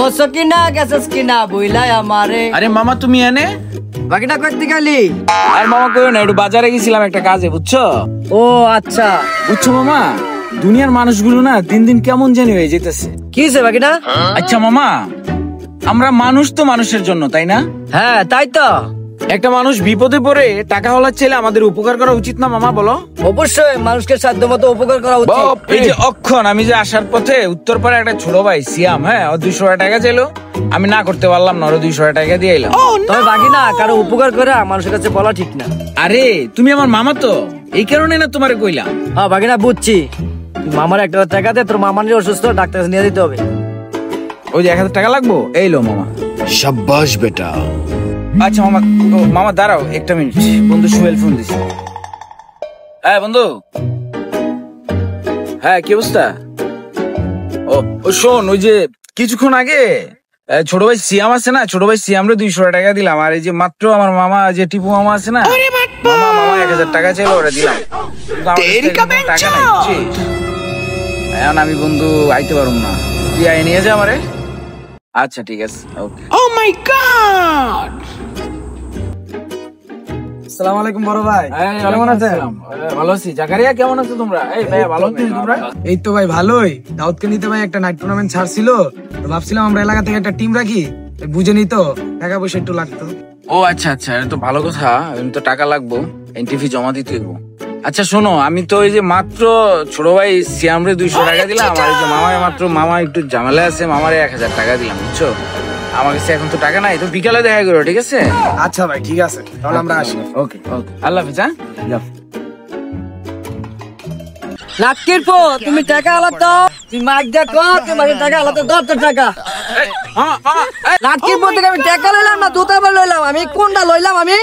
ও সকিনা গেছস কিনা বইলাই আমারে। আরে মামা তুমি এনে বাকিটা করতে গেলি? আর মামা কইও না, একটু বাজারে গেছিলাম একটা কাজে, বুঝছো? ও আচ্ছা, বুঝছো মামা, দুনিয়ার মানুষগুলো না দিন দিন কেমন জানি হয়ে যেতেছে। কি হয়েছে বাকিটা? আচ্ছা মামা, আমরা মানুষ তো মানুষের জন্য, তাই না? হ্যাঁ তাই তো। একটা মানুষ বিপদে পড়ে টাকা হলার ছেলে আমাদের উপকার করা উচিত না মামা, বলো? অবশ্যই মানুষকে সাধ্য মতো উপকার করা উচিত। এই যে অক্ষণ আমি যে আসার পথে উত্তরপাড়া একটা ছোট ভাই সিয়াম, হ্যাঁ, ও 200 টাকা চাইলো, আমি না করতে পারলাম না, ওরা 200 টাকা দিয়ে এলাম। তবে বাকি না, কারো উপকার করে মানুষের কাছে বলা ঠিক না। আরে তুমি আমার মামা তো, এই কারণে না তোমারে কইলাম। হ্যাঁ বাকি না বুঝছি, মামার একটা টাকা দে, তোর মামার যে অসুস্থ ডাক্তার কাছে নিয়ে দিতে হবে। ওই যে 1000 টাকা লাগবো, এই লো মামা। शाबाश बेटा। আচ্ছা মামা, ও মামা দাঁড়াও একটা মিনিট, বন্ধু সোহেল ফোন দিছে। হ্যাঁ বন্ধু, হ্যাঁ কি অবস্থা? ও শোন, ওই যে কিছুক্ষণ আগে ছোট ভাই সিয়াম আছে না, ছোট ভাই সিয়ামরে 200 টাকা দিলাম। আর এই যে মাত্র আমার মামা যে টিপু মামা আছে না, মামা 1000 টাকা চাইলো, ওরা দিলাম। কিন্তু আমার কাছে টাকা নাই, বুঝছিস? এখন আমি বন্ধু আইতে পারুম না, তুই আই নিয়ে যা আমারে। আচ্ছা ঠিক আছে, ওকে। Oh my God! আসসালামু আলাইকুম বড় ভাই, কেমন আছেন? ভালো আছি। জাকারিয়া কেমন আছো তোমরা? এই ভাই ভালো আছো তোমরা? এই তো ভাই ভালোই। দাউদকে নিতে ভাই একটা নাইট টুর্নামেন্ট ছাড়ছিল, তো ভাবছিলাম আমরা এলাকা থেকে একটা টিম রাখি, বুঝে নি তো টাকা পয়সা একটু লাগতো। ও আচ্ছা আচ্ছা, এটা তো ভালো কথা। আমি তো টাকা লাগবো, এন্ট্রি জমা দিতে হইব। আচ্ছা শোনো, আমি তো এই যে মাত্র ছোট ভাই সিয়ামরে 200 টাকা দিলাম, আর এই যে মামা একটু ঝামেলা আছে, মামারে 1000 টাকা দিলাম, বুঝছো? আমার কাছে এখন তো টাকা নাই, তো বিকালে দেখা করো, ঠিক আছে? আচ্ছা ভাই ঠিক আছে, তাহলে আমরা আসি। ওকে ওকে, আল্লাহ হাফেজ। হ্যাঁ যাও। নাটকের পো, তুমি টাকা আলাদা, তুমি মাইক দেখো, তুমি টাকা আলাদা, 10 টাকা। মামা, নাটকের পর থেকে আমি টাকা লইলাম না, দুটা বার লইলাম, আমি কোনটা লইলাম আমি?